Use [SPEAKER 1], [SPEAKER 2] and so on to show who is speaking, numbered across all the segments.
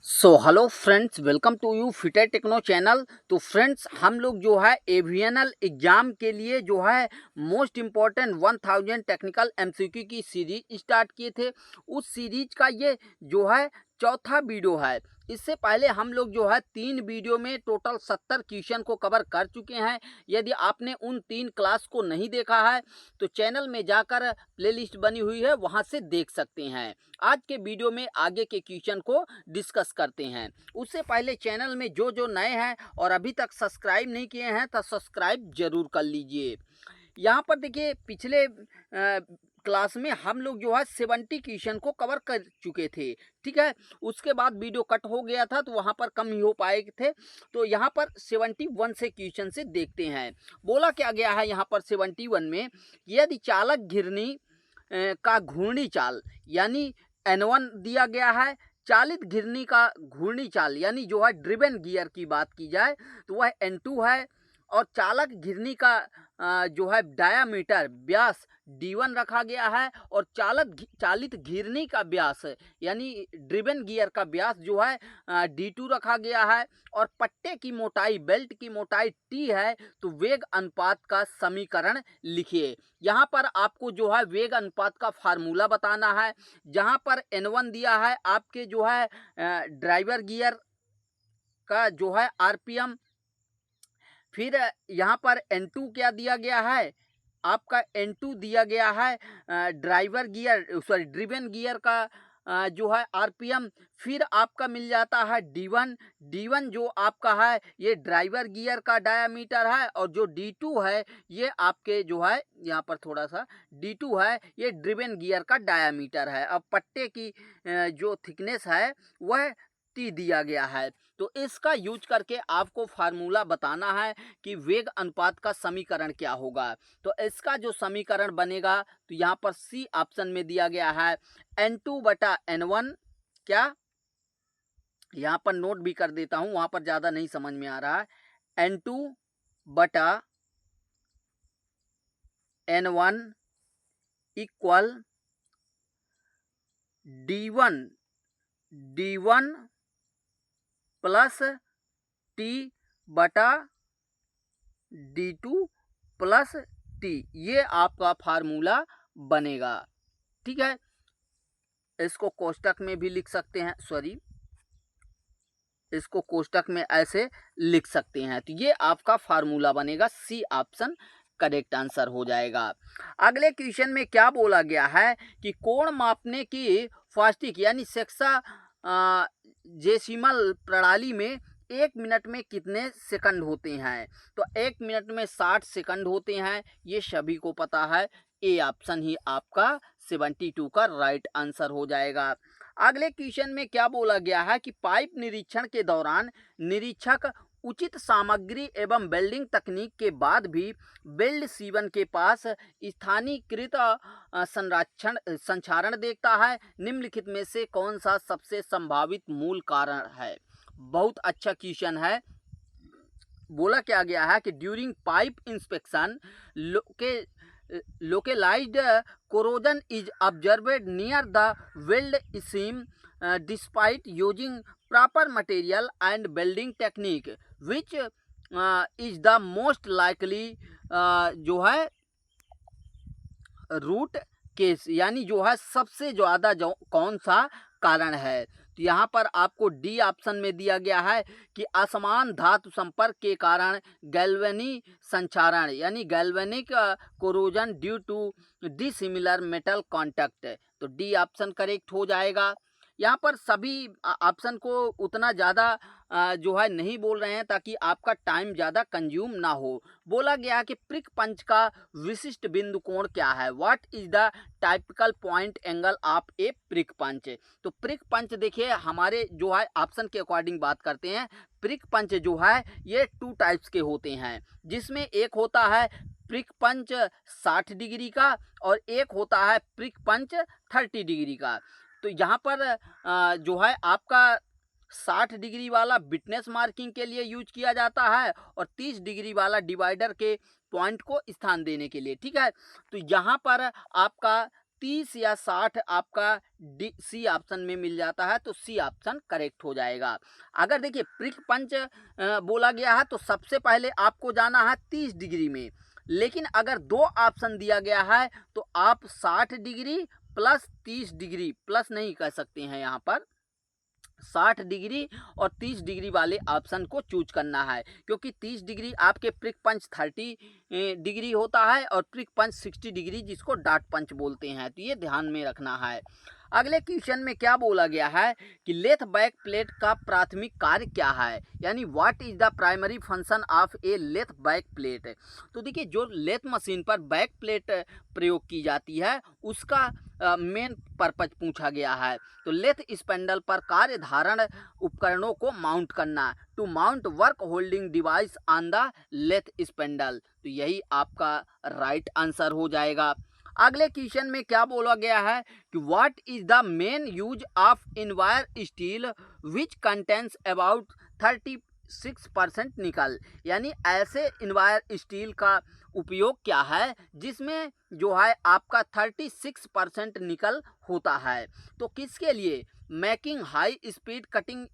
[SPEAKER 1] So hello friends, welcome to you fitter techno channel. तो friends, हम लोग जो है एवियनल एग्जाम के लिए जो है मोस्ट इम्पॉर्टेंट 1000 टेक्निकल एमसीक्यू की सीरीज स्टार्ट किए थे। उस सीरीज का ये जो है चौथा वीडियो है। इससे पहले हम लोग जो है 3 वीडियो में टोटल 70 क्वेश्चन को कवर कर चुके हैं। यदि आपने उन 3 क्लास को नहीं देखा है तो चैनल में जाकर प्लेलिस्ट बनी हुई है, वहां से देख सकते हैं। आज के वीडियो में आगे के क्वेश्चन को डिस्कस करते हैं। उससे पहले चैनल में जो नए हैं और अभी तक सब्सक्राइब नहीं किए हैं तो सब्सक्राइब जरूर कर लीजिए। यहाँ पर देखिए, पिछले क्लास में हम लोग जो है 70 क्वेश्चन को कवर कर चुके थे। ठीक है, उसके बाद वीडियो कट हो गया था तो वहाँ पर कम ही हो पाए थे। तो यहाँ पर 71 से क्वेश्चन से देखते हैं। बोला क्या गया है यहाँ पर 71 में, यदि चालक घिरनी का घूर्णी चाल यानी N1 दिया गया है, चालित घिरनी का घूर्णी चाल यानी जो है ड्रिवन गियर की बात की जाए तो वह N2 है, और चालक घिरनी का जो है डायामीटर व्यास D1 रखा गया है, और चालित घिरनी का व्यास यानी ड्रिवन गियर का व्यास जो है D2 रखा गया है, और पट्टे की मोटाई बेल्ट की मोटाई T है। तो वेग अनुपात का समीकरण लिखिए। यहाँ पर आपको जो है वेग अनुपात का फार्मूला बताना है। जहाँ पर N1 दिया है आपके जो है ड्राइवर गियर का जो है RPM, फिर यहाँ पर N2 क्या दिया गया है, आपका N2 दिया गया है ड्राइवर गियर ड्रिवन गियर का जो है RPM। फिर आपका मिल जाता है D1 जो आपका है ये ड्राइवर गियर का डायामीटर है, और जो D2 है ये आपके जो है यहाँ पर थोड़ा सा D2 है ये ड्रिवन गियर का डायामीटर है। अब पट्टे की जो थिकनेस है वह T दिया गया है। तो इसका यूज करके आपको फार्मूला बताना है कि वेग अनुपात का समीकरण क्या होगा। तो इसका जो समीकरण बनेगा तो यहाँ पर सी ऑप्शन में दिया गया है N2/N1। क्या, यहाँ पर नोट भी कर देता हूँ, वहाँ पर ज़्यादा नहीं समझ में आ रहा है। N2/N1 equal D1 plus T/D2 plus T, ये आपका फार्मूला बनेगा। ठीक है, इसको कोष्टक में भी लिख सकते हैं, इसको कोष्टक में ऐसे लिख सकते हैं। तो ये आपका फार्मूला बनेगा, सी ऑप्शन करेक्ट आंसर हो जाएगा। अगले क्वेश्चन में क्या बोला गया है कि कोण मापने की फास्टिक यानी सेक्सा जेसिमल प्रणाली में 1 मिनट में कितने सेकंड होते हैं। तो 1 मिनट में 60 सेकंड होते हैं, ये सभी को पता है। ए ऑप्शन ही आपका 72 का राइट आंसर हो जाएगा। अगले क्वेश्चन में क्या बोला गया है कि पाइप निरीक्षण के दौरान निरीक्षक उचित सामग्री एवं वेल्डिंग तकनीक के बाद भी वेल्ड C1 के पास स्थानीयकृत संक्षारण देखता है। निम्नलिखित में से कौन सा सबसे संभावित मूल कारण है। बहुत अच्छा क्वेश्चन है। बोला क्या गया है कि during pipe inspection localized corrosion is observed near the weld seam despite using proper material and welding technique, which is the most likely जो है रूट केस यानी जो है सबसे ज़्यादा जो कौन सा कारण है। तो यहाँ पर आपको डी ऑप्शन में दिया गया है कि असमान धातु संपर्क के कारण गैल्वेनी संक्षारण यानी galvanic corrosion due to dissimilar metal contact. तो डी ऑप्शन करेक्ट हो जाएगा। यहाँ पर सभी ऑप्शन को उतना ज़्यादा जो है नहीं बोल रहे हैं ताकि आपका टाइम ज़्यादा कंज्यूम ना हो। बोला गया कि प्रिक पंच का विशिष्ट बिंदु कोण क्या है। What is the typical point angle of a prick punch. तो प्रिक पंच देखिए, हमारे जो है ऑप्शन के अकॉर्डिंग बात करते हैं। प्रिक पंच जो है ये 2 टाइप्स के होते हैं, जिसमें एक होता है प्रिक पंच 60 डिग्री का और एक होता है प्रिक पंच 30 डिग्री का। तो यहाँ पर जो है आपका 60 डिग्री वाला विटनेस मार्किंग के लिए यूज किया जाता है और 30 डिग्री वाला डिवाइडर के पॉइंट को स्थान देने के लिए। ठीक है, तो यहाँ पर आपका 30 या 60 आपका सी ऑप्शन में मिल जाता है, तो सी ऑप्शन करेक्ट हो जाएगा। अगर देखिए प्रिक पंच बोला गया है तो सबसे पहले आपको जाना है 30 डिग्री में, लेकिन अगर दो ऑप्शन दिया गया है तो आप 60 डिग्री प्लस 30 डिग्री, प्लस नहीं कह सकते हैं, यहाँ पर 60 डिग्री और 30 डिग्री वाले ऑप्शन को चूज करना है, क्योंकि 30 डिग्री आपके प्रिक पंच 30 डिग्री होता है और प्रिक पंच 60 डिग्री जिसको डॉट पंच बोलते हैं, तो ये ध्यान में रखना है। अगले क्वेश्चन में क्या बोला गया है कि लेथ बैक प्लेट का प्राथमिक कार्य क्या है, यानी what is the primary function of a lathe back plate. तो देखिए जो लेथ मशीन पर बैक प्लेट प्रयोग की जाती है उसका मेन पर्पज पूछा गया है। तो लेथ स्पेंडल पर कार्य धारण उपकरणों को माउंट करना, to mount work holding device on the lathe spindle, तो यही आपका राइट आंसर हो जाएगा। अगले क्वेश्चन में क्या बोला गया है कि what is the main use of entire steel which contains about 36% निकल, यानी ऐसे इनवायर स्टील का उपयोग क्या है जिसमें जो है आपका 36% निकल होता है। तो किसके लिए, making high speed cutting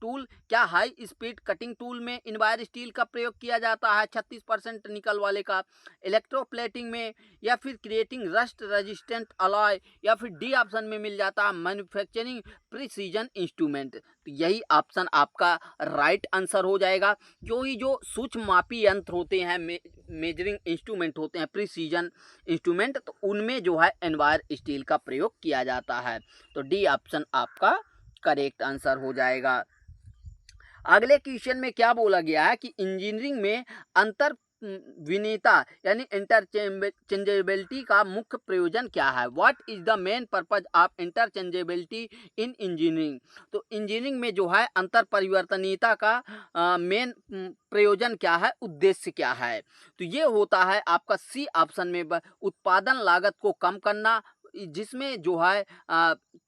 [SPEAKER 1] tool, क्या हाई स्पीड कटिंग टूल में इनवायर स्टील का प्रयोग किया जाता है 36% निकल वाले का, इलेक्ट्रोप्लेटिंग में, या फिर क्रिएटिंग रस्ट रेजिस्टेंट अलॉय, या फिर डी ऑप्शन में मिल जाता है मैन्युफैक्चरिंग प्रिसीजन इंस्ट्रूमेंट। तो यही ऑप्शन आपका राइट आंसर हो जाएगा। जो सूक्ष्म मापी यंत्र होते हैं, मेजरिंग इंस्ट्रूमेंट होते हैं, प्रिसीजन इंस्ट्रूमेंट, तो उनमें जो है इनवायर स्टील का प्रयोग किया जाता है। तो डी ऑप्शन आपका करेक्ट आंसर हो जाएगा। अगले क्वेश्चन में क्या बोला गया है कि इंजीनियरिंग में अंतर विनीता यानी इंटरचेंजेबिलिटी का मुख्य प्रयोजन क्या है, what is the main purpose of interchangeability in engineering. तो इंजीनियरिंग में जो है अंतर परिवर्तनीयता का मेन प्रयोजन क्या है, उद्देश्य क्या है, तो ये होता है आपका सी ऑप्शन में उत्पादन लागत को कम करना, जिसमें जो है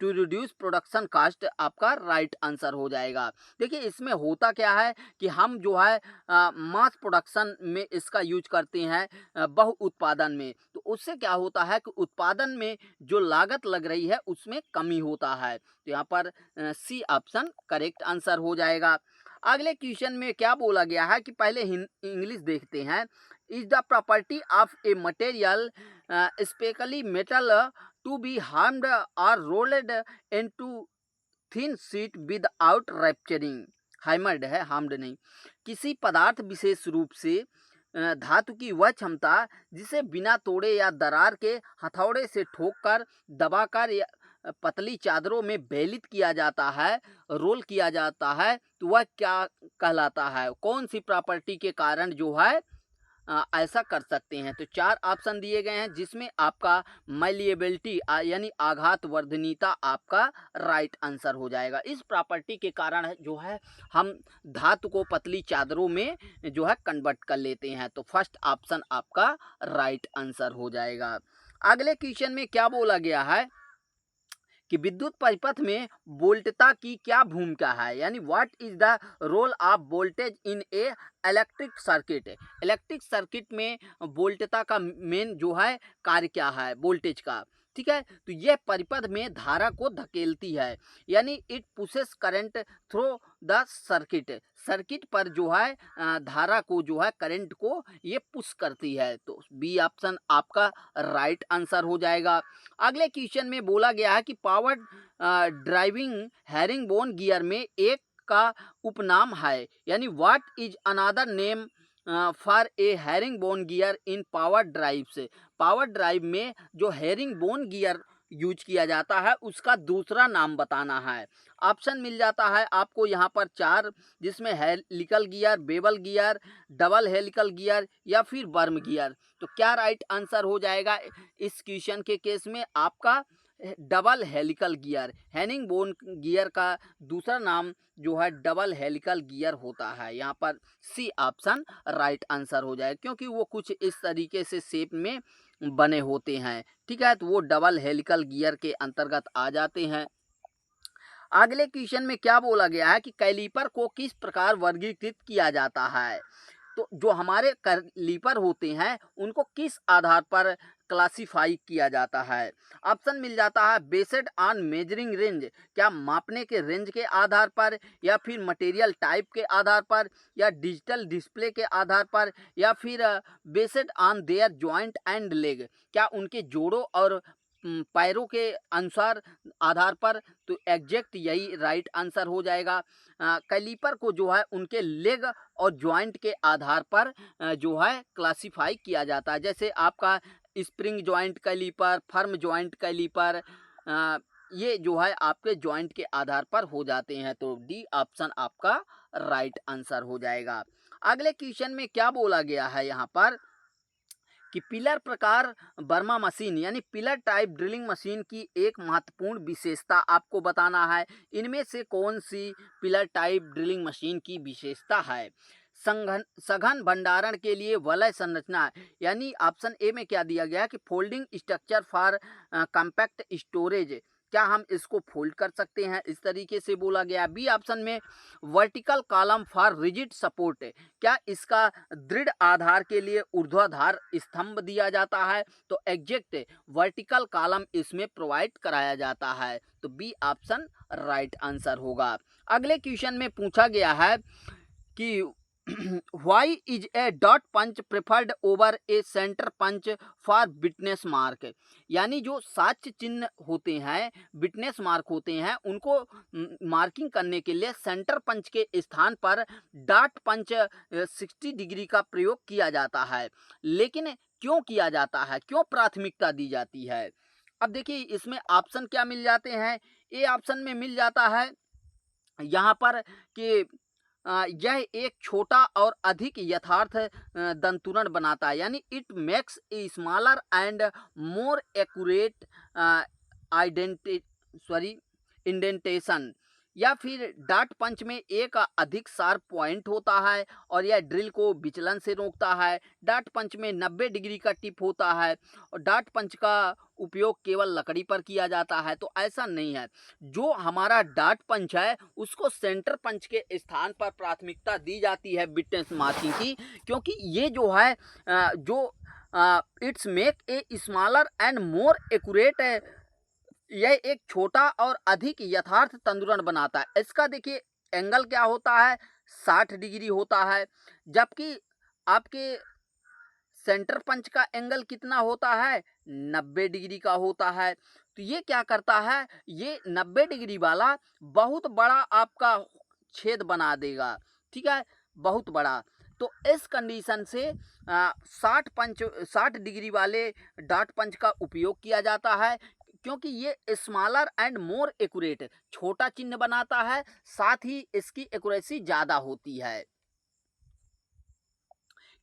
[SPEAKER 1] टू रिड्यूस प्रोडक्शन कास्ट आपका राइट आंसर हो जाएगा। देखिए इसमें होता क्या है कि हम जो है मास प्रोडक्शन में इसका यूज करते हैं बहु उत्पादन में, तो उससे क्या होता है कि उत्पादन में जो लागत लग रही है उसमें कमी होता है। तो यहाँ पर सी ऑप्शन करेक्ट आंसर हो जाएगा। अगले क्वेश्चन में क्या बोला गया है कि पहले इंग्लिश देखते हैं, is the property of a material specially metal to be harmed और rolled into thin sheet without rupturing, hammered है, हार्म्ड नहीं, किसी पदार्थ विशेष रूप से धातु की वह क्षमता जिसे बिना तोड़े या दरार के हथौड़े से ठोककर दबाकर या पतली चादरों में बेलित किया जाता है, रोल किया जाता है, तो वह क्या कहलाता है, कौन सी प्रॉपर्टी के कारण जो है ऐसा कर सकते हैं। तो 4 ऑप्शन दिए गए हैं जिसमें आपका मैलिएबिलिटी यानी आघात वर्धनीयता आपका राइट आंसर हो जाएगा। इस प्रॉपर्टी के कारण जो है हम धातु को पतली चादरों में जो है कन्वर्ट कर लेते हैं, तो फर्स्ट ऑप्शन आपका राइट आंसर हो जाएगा। अगले क्वेश्चन में क्या बोला गया है कि विद्युत परिपथ में वोल्टता की क्या भूमिका है, यानी what is the role of voltage in a electric circuit. Electric circuit में वोल्टता का मेन जो है कार्य क्या है, वोल्टेज का, ठीक है। तो यह परिपथ में धारा को धकेलती है, यानी it pushes current through the circuit, circuit पर जो है धारा को जो है करंट को ये पुश करती है, तो बी ऑप्शन आपका राइट आंसर हो जाएगा। अगले क्वेश्चन में बोला गया है कि पावर ड्राइविंग हैरिंगबोन गियर में एक का उपनाम है, यानी what is another name for a herringbone gear in power drive से। पावर ड्राइव में जो हैरिंगबोन गियर यूज किया जाता है उसका दूसरा नाम बताना है। ऑप्शन मिल जाता है आपको यहाँ पर 4, जिसमें helical gear, bevel gear, double helical gear या फिर वर्म गियर। तो क्या राइट आंसर हो जाएगा इस क्वेश्चन के केस में, आपका डबल हेलिकल गियर। हैरिंगबोन गियर का दूसरा नाम जो है डबल हेलिकल गियर होता है, यहाँ पर सी ऑप्शन राइट आंसर हो जाए, क्योंकि वो कुछ इस तरीके से शेप में बने होते हैं, ठीक है, तो वो डबल हेलिकल गियर के अंतर्गत आ जाते हैं। अगले क्वेश्चन में क्या बोला गया है कि कैलीपर को किस प्रकार वर्गीकृत किया जाता है। तो जो हमारे कैलीपर होते हैं उनको किस आधार पर क्लासिफाई किया जाता है। ऑप्शन मिल जाता है बेस्ड ऑन मेजरिंग रेंज, क्या मापने के रेंज के आधार पर, या फिर मटेरियल टाइप के आधार पर, या डिजिटल डिस्प्ले के आधार पर, या फिर based on their joint and leg, क्या उनके जोड़ों और पैरों के अनुसार आधार पर। तो एग्जैक्ट यही राइट आंसर हो जाएगा। कैलीपर को जो है उनके लेग और जॉइंट के आधार पर जो है क्लासिफाई किया जाता है। जैसे आपका spring joint caliper, firm joint caliper, ये जो है आपके जॉइंट के आधार पर हो जाते हैं। तो डी ऑप्शन आपका राइट आंसर हो जाएगा। अगले क्वेश्चन में क्या बोला गया है यहाँ पर कि पिलर प्रकार बर्मा मशीन यानी पिलर टाइप ड्रिलिंग मशीन की एक महत्वपूर्ण विशेषता आपको बताना है। इनमें से कौन सी पिलर टाइप ड्रिलिंग मशीन की विशेषता है? सघन भंडारण के लिए वलय संरचना, यानी ऑप्शन ए में क्या दिया गया है कि folding structure for compact storage, क्या हम इसको फोल्ड कर सकते हैं, इस तरीके से बोला गया। बी ऑप्शन में vertical column for rigid support, क्या इसका दृढ़ आधार के लिए ऊर्ध्वाधर स्तंभ दिया जाता है? तो एग्जैक्ट वर्टिकल कॉलम इसमें प्रोवाइड कराया जाता है। तो बी ऑप्शन राइट आंसर होगा। अगले क्वेश्चन में पूछा गया है कि why is a dot punch preferred over a centre punch for witness mark, यानी जो साक्ष्य चिन्ह होते हैं, विटनेस मार्क होते हैं, उनको मार्किंग करने के लिए सेंटर पंच के स्थान पर डॉट पंच 60 डिग्री का प्रयोग किया जाता है। लेकिन क्यों किया जाता है, क्यों प्राथमिकता दी जाती है? अब देखिए इसमें ऑप्शन क्या मिल जाते हैं। ए ऑप्शन में मिल जाता है यहाँ पर कि यह एक छोटा और अधिक यथार्थ दंतुरण बनाता है, यानी it makes a smaller and more accurate indentation, या फिर डाट पंच में एक अधिक शार्प पॉइंट होता है और यह ड्रिल को विचलन से रोकता है। डाट पंच में 90 डिग्री का टिप होता है और डाट पंच का उपयोग केवल लकड़ी पर किया जाता है। तो ऐसा नहीं है, जो हमारा डाट पंच है उसको सेंटर पंच के स्थान पर प्राथमिकता दी जाती है विटनेस मार्किंग की, क्योंकि ये जो है it's make a smaller and more accurate, यह एक छोटा और अधिक यथार्थ तंदुरण बनाता है। इसका देखिए एंगल क्या होता है, 60 डिग्री होता है, जबकि आपके सेंटर पंच का एंगल कितना होता है, 90 डिग्री का होता है। तो ये क्या करता है, ये 90 डिग्री वाला बहुत बड़ा आपका छेद बना देगा, ठीक है, बहुत बड़ा। तो इस कंडीशन से 60 डिग्री वाले डॉट पंच का उपयोग किया जाता है, क्योंकि ये स्मॉलर एंड मोर एक्यूरेट, छोटा चिन्ह बनाता है, साथ ही इसकी एक्यूरेसी ज़्यादा होती है।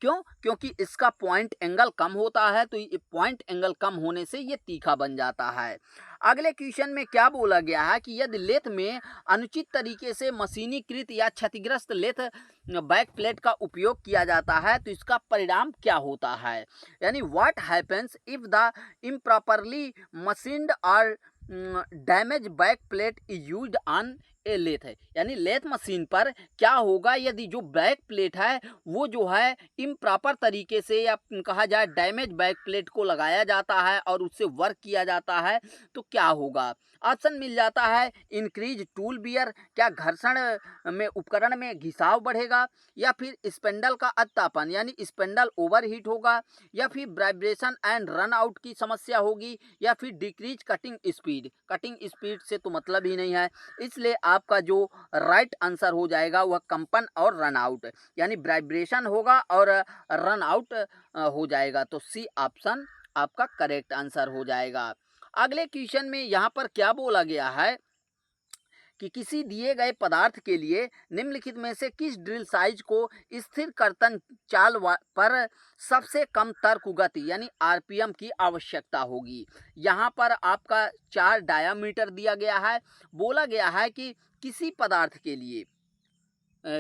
[SPEAKER 1] क्यों? क्योंकि इसका पॉइंट एंगल कम होता है, तो ये पॉइंट एंगल कम होने से ये तीखा बन जाता है। अगले क्वेश्चन में क्या बोला गया है कि यदि लेथ में अनुचित तरीके से मशीनीकृत या क्षतिग्रस्त लेथ बैक प्लेट का उपयोग किया जाता है तो इसका परिणाम क्या होता है, यानी what happens if the improperly machined और damage back plate is used on a lathe है, यानी लेथ मशीन पर क्या होगा यदि जो बैक प्लेट है वो जो है इम्प्रॉपर तरीके से या कहा जाए डैमेज बैक प्लेट को लगाया जाता है और उससे वर्क किया जाता है तो क्या होगा। ऑप्शन मिल जाता है इंक्रीज टूल बियर, क्या घर्षण में उपकरण में घिसाव बढ़ेगा, या फिर स्पेंडल का अत्तापन यानी स्पेंडल ओवरहीट होगा, या फिर वाइब्रेशन एंड रन आउट की समस्या होगी, या फिर decrease cutting speed. Cutting speed से तो मतलब ही नहीं है, इसलिए आपका जो राइट आंसर हो जाएगा वह कंपन और रन आउट, यानी वाइब्रेशन होगा और रन आउट हो जाएगा। तो सी ऑप्शन आपका करेक्ट आंसर हो जाएगा। अगले क्वेश्चन में यहाँ पर क्या बोला गया है कि किसी दिए गए पदार्थ के लिए निम्नलिखित में से किस ड्रिल साइज को स्थिर कर्तन चाल पर सबसे कम तर्क गति यानी आरपीएम की आवश्यकता होगी। यहाँ पर आपका 4 डायामीटर दिया गया है, बोला गया है कि किसी पदार्थ के लिए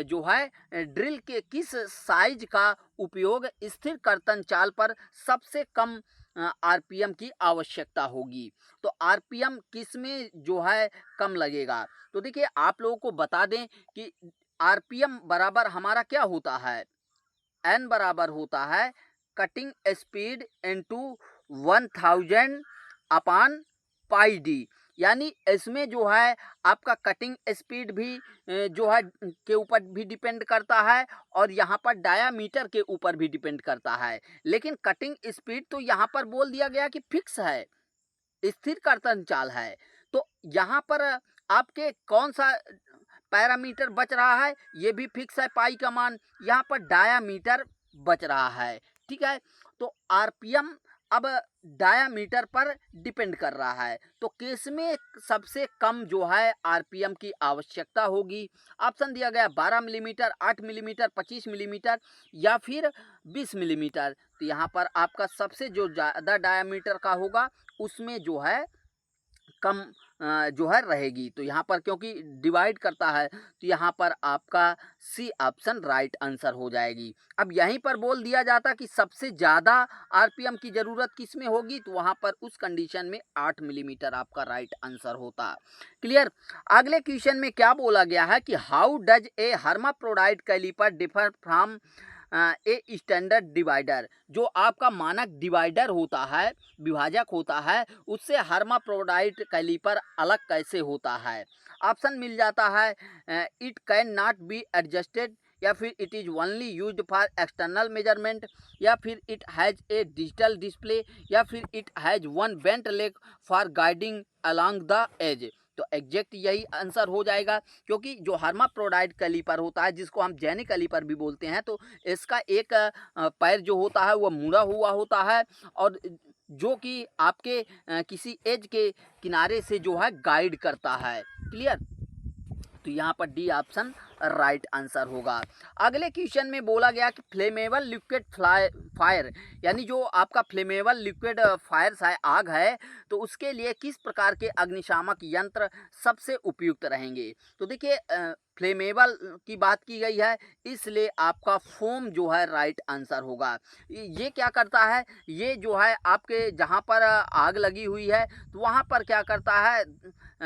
[SPEAKER 1] जो है ड्रिल के किस साइज का उपयोग स्थिर कर्तन चाल पर सबसे कम आरपीएम की आवश्यकता होगी। तो आरपीएम किस में जो है कम लगेगा, तो देखिए आप लोगों को बता दें कि आरपीएम बराबर हमारा क्या होता है, एन बराबर होता है कटिंग स्पीड इनटू 1000 अपान पाई डी, यानी इसमें जो है आपका कटिंग स्पीड भी जो है के ऊपर भी डिपेंड करता है और यहाँ पर डायामीटर के ऊपर भी डिपेंड करता है। लेकिन कटिंग स्पीड तो यहाँ पर बोल दिया गया कि फिक्स है, स्थिर कर्तन चाल है। तो यहाँ पर आपके कौन सा पैरामीटर बच रहा है, ये भी फिक्स है पाई का मान, यहाँ पर डायामीटर बच रहा है। ठीक है, तो आरपीएम अब डायामीटर पर डिपेंड कर रहा है। तो केस में सबसे कम जो है आरपीएम की आवश्यकता होगी। ऑप्शन दिया गया 12 मिलीमीटर, 8 मिलीमीटर, 25 मिलीमीटर या फिर 20 मिलीमीटर। तो यहाँ पर आपका सबसे जो ज़्यादा डायामीटर का होगा उसमें जो है कम जो है रहेगी। तो यहाँ पर क्योंकि डिवाइड करता है तो यहाँ पर आपका सी ऑप्शन राइट आंसर हो जाएगी। अब यहीं पर बोल दिया जाता कि सबसे ज़्यादा आरपीएम की ज़रूरत किस में होगी, तो वहाँ पर उस कंडीशन में 8 मिलीमीटर आपका राइट आंसर होता। क्लियर। अगले क्वेश्चन में क्या बोला गया है कि how does a hermaphrodite caliper differ from a standard divider. जो आपका मानक डिवाइडर होता है, विभाजक होता है, उससे हर्माफ्रोडाइट कैलिपर अलग कैसे होता है। ऑप्शन मिल जाता है it cannot be adjusted, या फिर it is only used for external measurement, या फिर it has a digital display, या फिर it has one bent leg for guiding along the edge. तो एग्जैक्ट यही आंसर हो जाएगा, क्योंकि जो हर्माफ्रोडाइट कैलिपर होता है जिसको हम जेनी कैलिपर भी बोलते हैं, तो इसका एक पैर जो होता है वह मुड़ा हुआ होता है और जो कि आपके किसी एज के किनारे से जो है गाइड करता है। क्लियर। तो यहाँ पर डी ऑप्शन राइट आंसर होगा। अगले क्वेश्चन में बोला गया कि फ्लेमेबल लिक्विड फायर, यानी जो आपका फ्लेमेबल लिक्विड फायर है, आग है, तो उसके लिए किस प्रकार के अग्निशामक यंत्र सबसे उपयुक्त रहेंगे। तो देखिए फ्लेमेबल की बात की गई है, इसलिए आपका फोम जो है राइट आंसर होगा। ये क्या करता है, ये जो है आपके जहाँ पर आग लगी हुई है तो वहाँ पर क्या करता है,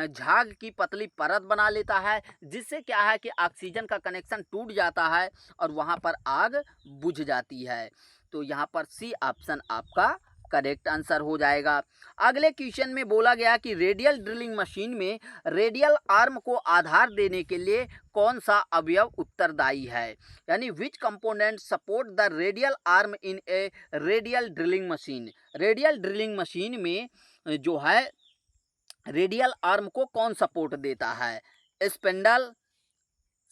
[SPEAKER 1] झाग की पतली परत बना लेता है, जिससे क्या है कि ऑक्सीजन का कनेक्शन टूट जाता है और वहाँ पर आग बुझ जाती है। तो यहाँ पर सी ऑप्शन आपका करेक्ट आंसर हो जाएगा। अगले क्वेश्चन में बोला गया कि रेडियल ड्रिलिंग मशीन में रेडियल आर्म को आधार देने के लिए कौन सा अवयव उत्तरदायी है, यानी विच component support the radial arm in A radial drilling machine. Radial drilling machine में जो है रेडियल आर्म को कौन सपोर्ट देता है, स्पेंडल,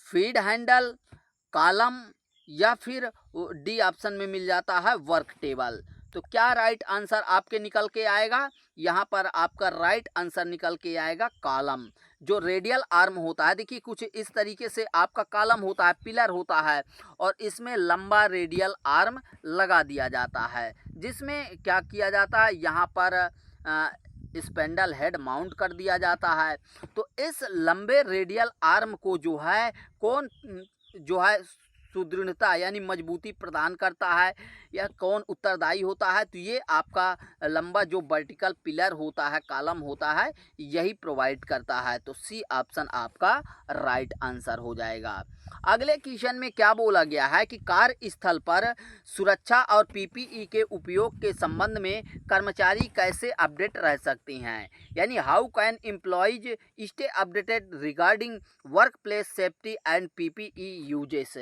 [SPEAKER 1] फीड हैंडल, कॉलम, या फिर डी ऑप्शन में मिल जाता है वर्क टेबल। तो क्या राइट आंसर आपके निकल के आएगा, यहाँ पर आपका राइट आंसर निकल के आएगा कॉलम। जो रेडियल आर्म होता है, देखिए कुछ इस तरीके से आपका कॉलम होता है, पिलर होता है, और इसमें लंबा रेडियल आर्म लगा दिया जाता है, जिसमें क्या किया जाता है, यहाँ पर स्पेंडल हेड माउंट कर दिया जाता है। तो इस लंबे रेडियल आर्म को जो है कौन जो है सुदृढ़ता यानी मजबूती प्रदान करता है, या कौन उत्तरदायी होता है, तो ये आपका लंबा जो वर्टिकल पिलर होता है, कॉलम होता है, यही प्रोवाइड करता है। तो सी ऑप्शन आपका राइट आंसर हो जाएगा। अगले क्वेश्चन में क्या बोला गया है कि कार्यस्थल पर सुरक्षा और पीपीई के उपयोग के संबंध में कर्मचारी कैसे अपडेट रह सकते हैं, यानी how can employees stay updated regarding work place safety and PPE uses.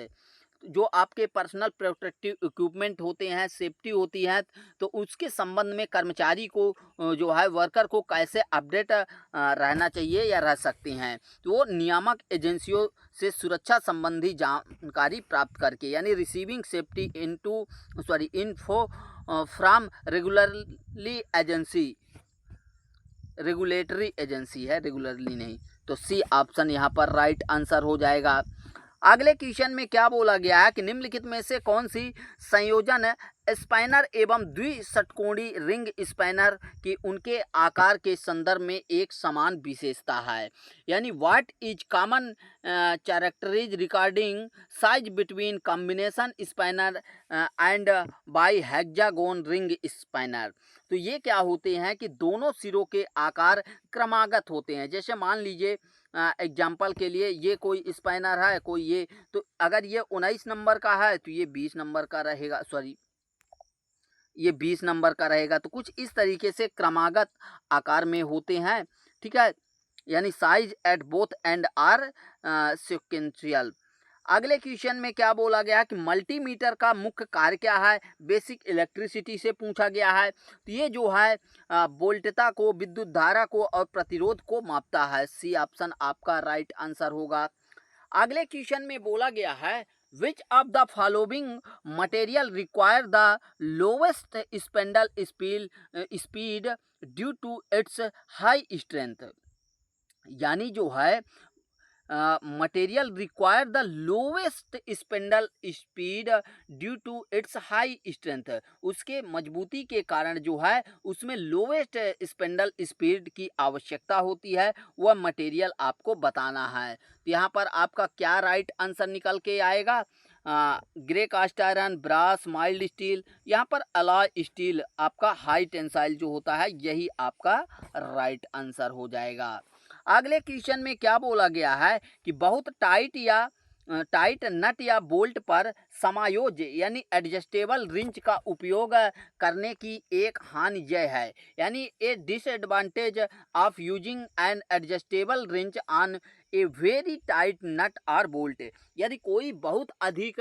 [SPEAKER 1] जो आपके पर्सनल प्रोटेक्टिव इक्विपमेंट होते हैं, सेफ्टी होती है, तो उसके संबंध में कर्मचारी को जो है वर्कर को कैसे अपडेट रहना चाहिए या रह सकते हैं, तो वो नियामक एजेंसियों से सुरक्षा संबंधी जानकारी प्राप्त करके, यानी receiving safety info from regulatory agency है, रेगुलरली नहीं। तो सी ऑप्शन यहाँ पर राइट आंसर हो जाएगा। अगले क्वेश्चन में क्या बोला गया है कि निम्नलिखित में से कौन सी संयोजन स्पैनर एवं द्विषटकोणी रिंग स्पैनर की उनके आकार के संदर्भ में एक समान विशेषता है, यानी what is common characteristic regarding size between combination spanner and bi hexagon ring spanner. तो ये क्या होते हैं कि दोनों सिरों के आकार क्रमागत होते हैं। जैसे मान लीजिए एग्जाम्पल के लिए ये कोई स्पैनर है, कोई ये, तो अगर ये 19 नंबर का है तो ये 20 नंबर का रहेगा, सॉरी ये 20 नंबर का रहेगा। तो कुछ इस तरीके से क्रमागत आकार में होते हैं, ठीक है, यानी size at both end are sequential. अगले क्वेश्चन में क्या बोला गया कि मल्टीमीटर का मुख्य कार्य क्या है, बेसिक इलेक्ट्रिसिटी से पूछा गया है। तो ये जो है वोल्टता को, विद्युत धारा को और प्रतिरोध को मापता है। सी ऑप्शन आपका राइट आंसर होगा। अगले क्वेश्चन में बोला गया है which of the following material require the lowest spindle speed due to its high strength, यानी जो है material require the lowest spindle speed due to its high strength, उसके मजबूती के कारण जो है उसमें लोवेस्ट स्पेंडल स्पीड की आवश्यकता होती है, वह मटेरियल आपको बताना है। तो यहाँ पर आपका क्या राइट आंसर निकल के आएगा, grey cast iron, brass, mild steel, यहाँ पर अलॉय स्टील आपका हाई टेंसाइल जो होता है, यही आपका राइट आंसर हो जाएगा। अगले क्वेश्चन में क्या बोला गया है कि बहुत टाइट नट या बोल्ट पर समायोज्य यानी एडजस्टेबल रिंच का उपयोग करने की एक हानि यह है, यानी a disadvantage of using an adjustable wrench on a very tight nut और बोल्ट। यदि कोई बहुत अधिक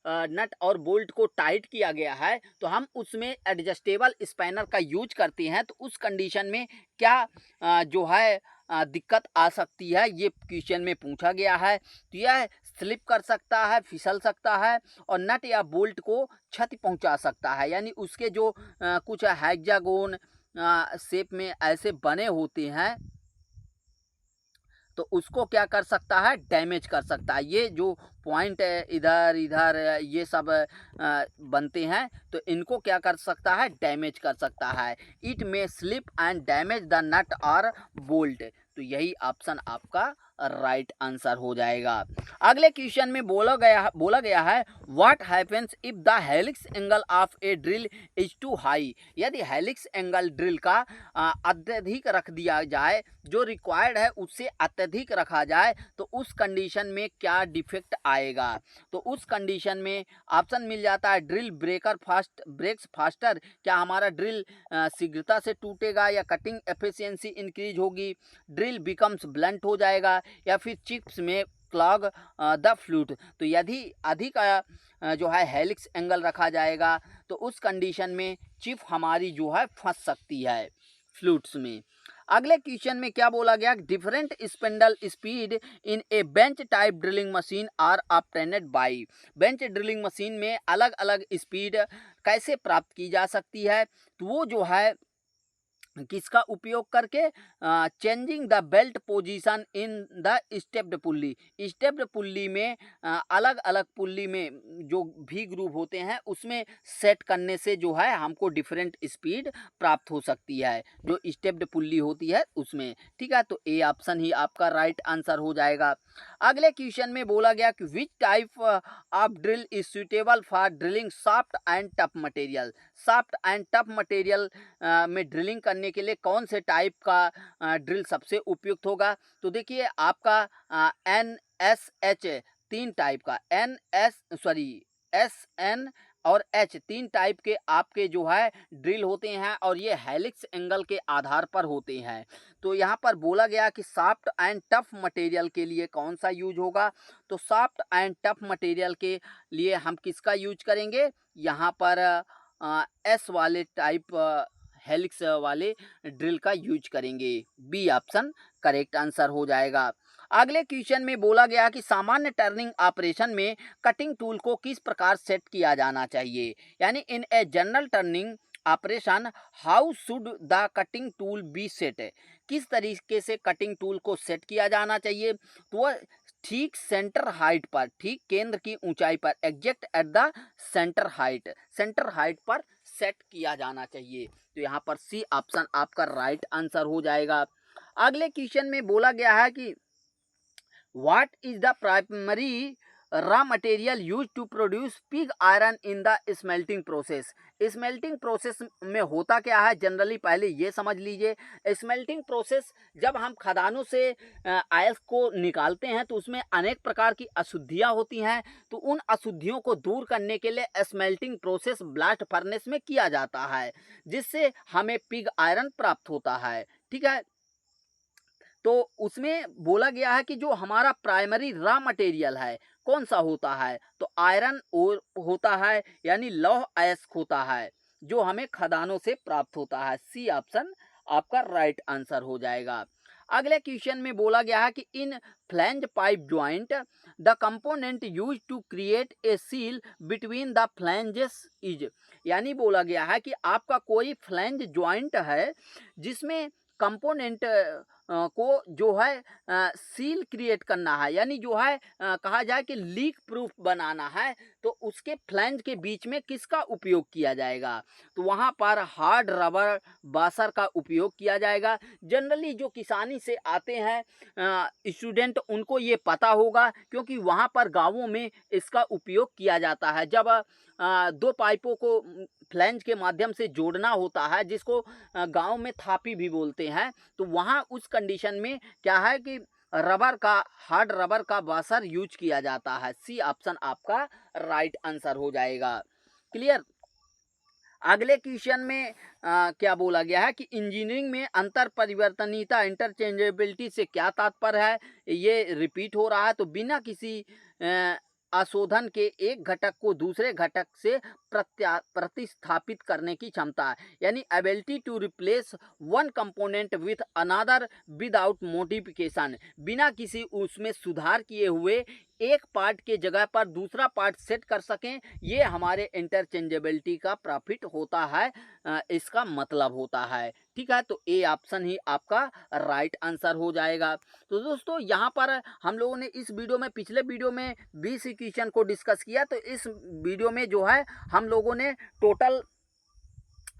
[SPEAKER 1] नट और बोल्ट को टाइट किया गया है तो हम उसमें एडजस्टेबल स्पैनर का यूज करते हैं, तो उस कंडीशन में क्या जो है दिक्कत आ सकती है, ये क्वेश्चन में पूछा गया है। तो यह स्लिप कर सकता है, फिसल सकता है और नट या बोल्ट को क्षति पहुंचा सकता है, यानी उसके जो कुछ हेक्सागोन शेप में ऐसे बने होते हैं तो उसको क्या कर सकता है, डैमेज कर सकता है। ये जो पॉइंट इधर इधर ये सब बनते हैं तो इनको क्या कर सकता है, डैमेज कर सकता है। इट में स्लिप एंड डैमेज द नट और बोल्ट, तो यही ऑप्शन आपका राइट आंसर हो जाएगा। अगले क्वेश्चन में बोला गया है what happens if the helix angle of a drill is too high, यदि हेलिक्स एंगल ड्रिल का अत्यधिक रख दिया जाए, जो रिक्वायर्ड है उससे अत्यधिक रखा जाए, तो उस कंडीशन में क्या डिफेक्ट आएगा। तो उस कंडीशन में ऑप्शन मिल जाता है ड्रिल ब्रेक्स फास्टर, क्या हमारा ड्रिल शीघ्रता से टूटेगा या कटिंग एफिशिएंसी इंक्रीज होगी, ड्रिल बिकम्स ब्लंट हो जाएगा, या फिर चिप्स में क्लॉग द फ्लूट। तो यदि अधिक जो है हेलिक्स एंगल रखा जाएगा तो उस कंडीशन में चिप हमारी जो है फंस सकती है फ्लूट्स में। अगले क्वेश्चन में क्या बोला गया, different spindle speed in a bench type drilling machine are obtained by, bench drilling machine में अलग अलग स्पीड कैसे प्राप्त की जा सकती है, तो वो जो है किसका उपयोग करके, changing the belt position in the stepped pulley, stepped pulley में अलग अलग पुल्ली में जो भी ग्रूव होते हैं उसमें सेट करने से जो है हमको डिफरेंट स्पीड प्राप्त हो सकती है, जो स्टेप्ड पुल्ली होती है उसमें, ठीक है। तो ए ऑप्शन ही आपका राइट आंसर हो जाएगा। अगले क्वेश्चन में बोला गया कि which type of drill is suitable for drilling soft and tough material, soft and tough material में ड्रिलिंग करने के लिए कौन से टाइप का ड्रिल सबसे उपयुक्त होगा। तो देखिए आपका NSH तीन टाइप का, SN और H तीन टाइप के आपके जो है ड्रिल होते हैं और ये हेलिक्स एंगल के आधार पर होते हैं। तो यहाँ पर बोला गया कि सॉफ्ट एंड टफ मटेरियल के लिए कौन सा यूज होगा, तो सॉफ्ट एंड टफ मटेरियल के लिए हम किसका यूज करेंगे, यहाँ पर S वाले टाइप हेलिक्स वाले ड्रिल का यूज करेंगे। बी ऑप्शन करेक्ट आंसर हो जाएगा। अगले क्वेश्चन में बोला गया कि सामान्य टर्निंग ऑपरेशन में कटिंग टूल को किस प्रकार सेट किया जाना चाहिए, यानी in a general turning operation how should the cutting tool be set, किस तरीके से कटिंग टूल को सेट किया जाना चाहिए, तो वह ठीक सेंटर हाइट पर, ठीक केंद्र की ऊंचाई पर, exact at the centre height पर सेट किया जाना चाहिए। तो यहाँ पर सी ऑप्शन आपका राइट आंसर हो जाएगा। अगले क्वेश्चन में बोला गया है कि what is the primary raw material use to produce pig iron in the smelting process. Smelting process में होता क्या है, जनरली पहले ये समझ लीजिए। स्मेल्टिंग प्रोसेस, जब हम खदानों से आयस को निकालते हैं तो उसमें अनेक प्रकार की अशुद्धियाँ होती हैं। तो उन अशुद्धियों को दूर करने के लिए स्मेल्टिंग प्रोसेस ब्लास्ट फर्नेस में किया जाता है, जिससे हमें पिग आयरन प्राप्त होता है। ठीक है, तो उसमें बोला गया है कि जो हमारा प्राइमरी रॉ मटेरियल है कौन सा होता है, तो आयरन और होता है, यानी लौह अयस्क होता है, जो हमें खदानों से प्राप्त होता है। सी ऑप्शन आपका राइट आंसर हो जाएगा। अगले क्वेश्चन में बोला गया है कि in flange pipe joint the component use to create a seal between the flanges is, यानी बोला गया है कि आपका कोई फ्लैंज ज्वाइंट है जिसमें कंपोनेंट को जो है सील क्रिएट करना है, यानी जो है कहा जाए कि लीक प्रूफ बनाना है, तो उसके फ्लैंज के बीच में किसका उपयोग किया जाएगा, तो वहाँ पर हार्ड रबर बासर का उपयोग किया जाएगा। जनरली जो किसानी से आते हैं स्टूडेंट, उनको ये पता होगा, क्योंकि वहाँ पर गाँवों में इसका उपयोग किया जाता है। जब दो पाइपों को फ्लैंज के माध्यम से जोड़ना होता है, जिसको गांव में थापी भी बोलते हैं, तो वहाँ उस कंडीशन में क्या है कि रबर का, हार्ड रबर का बासर यूज किया जाता है। सी ऑप्शन आपका राइट आंसर हो जाएगा। क्लियर। अगले क्वेश्चन में क्या बोला गया है कि इंजीनियरिंग में अंतर परिवर्तनीयता इंटरचेंजेबिलिटी से क्या तात्पर्य है, ये रिपीट हो रहा है। तो बिना किसी अशोधन के एक घटक को दूसरे घटक से प्रतिस्थापित करने की क्षमता, यानी ability to replace one component with another without modification, बिना किसी उसमें सुधार किए हुए एक पार्ट के जगह पर दूसरा पार्ट सेट कर सकें, ये हमारे इंटरचेंजेबिलिटी का प्रॉफिट होता है, इसका मतलब होता है। ठीक है, तो ए ऑप्शन ही आपका राइट आंसर हो जाएगा। तो दोस्तों यहाँ पर हम लोगों ने इस वीडियो में, पिछले वीडियो में 20 इक्वेशन को डिस्कस किया, तो इस वीडियो में जो है हम लोगों ने टोटल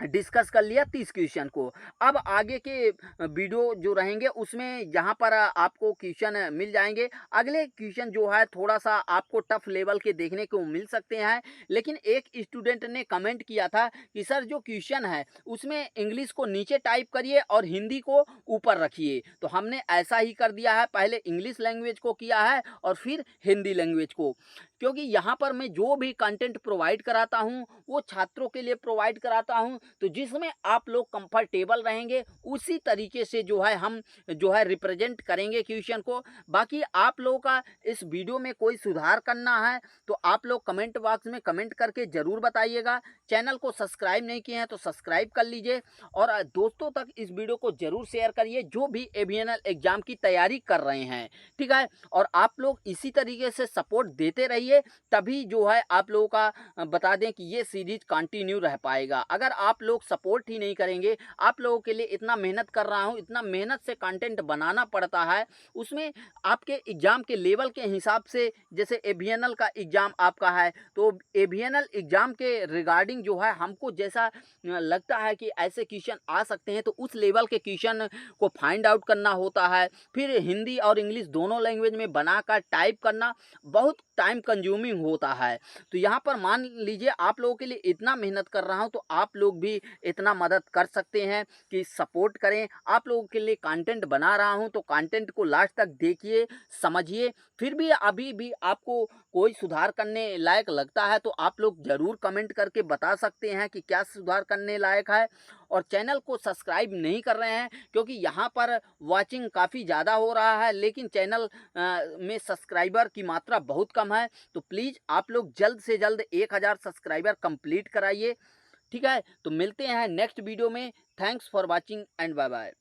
[SPEAKER 1] डिस्कस कर लिया 30 क्वेश्चन को। अब आगे के वीडियो जो रहेंगे उसमें यहाँ पर आपको क्वेश्चन मिल जाएंगे। अगले क्वेश्चन जो है थोड़ा सा आपको टफ लेवल के देखने को मिल सकते हैं, लेकिन एक स्टूडेंट ने कमेंट किया था कि सर जो क्वेश्चन है उसमें इंग्लिश को नीचे टाइप करिए और हिंदी को ऊपर रखिए, तो हमने ऐसा ही कर दिया है। पहले इंग्लिश लैंग्वेज को किया है और फिर हिंदी लैंग्वेज को, क्योंकि यहाँ पर मैं जो भी कंटेंट प्रोवाइड कराता हूँ वो छात्रों के लिए प्रोवाइड कराता हूँ, तो जिसमें आप लोग कंफर्टेबल रहेंगे उसी तरीके से जो है हम जो है रिप्रेजेंट करेंगे क्वेश्चन को। बाकी आप लोगों का इस वीडियो में कोई सुधार करना है तो आप लोग कमेंट बॉक्स में कमेंट करके ज़रूर बताइएगा। चैनल को सब्सक्राइब नहीं किए हैं तो सब्सक्राइब कर लीजिए और दोस्तों तक इस वीडियो को ज़रूर शेयर करिए जो भी एवीएनएल एग्ज़ाम की तैयारी कर रहे हैं। ठीक है, और आप लोग इसी तरीके से सपोर्ट देते रहिए, तभी जो है आप लोगों का बता दें कि ये सीरीज कंटिन्यू रह पाएगा। अगर आप लोग सपोर्ट ही नहीं करेंगे, आप लोगों के लिए इतना मेहनत कर रहा हूँ, इतना मेहनत से कंटेंट बनाना पड़ता है, उसमें आपके एग्ज़ाम के लेवल के हिसाब से, जैसे एवीएनएल का एग्ज़ाम आपका है तो एवीएनएल एग्ज़ाम के रिगार्डिंग जो है हमको जैसा लगता है कि ऐसे क्वेश्चन आ सकते हैं, तो उस लेवल के क्वेश्चन को फाइंड आउट करना होता है। फिर हिंदी और इंग्लिश दोनों लैंग्वेज में बनाकर टाइप करना बहुत टाइम कंज्यूमिंग होता है। तो यहाँ पर मान लीजिए आप लोगों के लिए इतना मेहनत कर रहा हूँ, तो आप लोग भी इतना मदद कर सकते हैं कि सपोर्ट करें। आप लोगों के लिए कंटेंट बना रहा हूँ तो कंटेंट को लास्ट तक देखिए, समझिए। फिर भी अभी भी आपको कोई सुधार करने लायक लगता है तो आप लोग ज़रूर कमेंट करके बता सकते हैं कि क्या सुधार करने लायक है। और चैनल को सब्सक्राइब नहीं कर रहे हैं क्योंकि यहाँ पर वाचिंग काफ़ी ज़्यादा हो रहा है, लेकिन चैनल में सब्सक्राइबर की मात्रा बहुत कम है, तो प्लीज़ आप लोग जल्द से जल्द 1000 सब्सक्राइबर कंप्लीट कराइए। ठीक है, तो मिलते हैं नेक्स्ट वीडियो में। Thanks for watching and bye bye.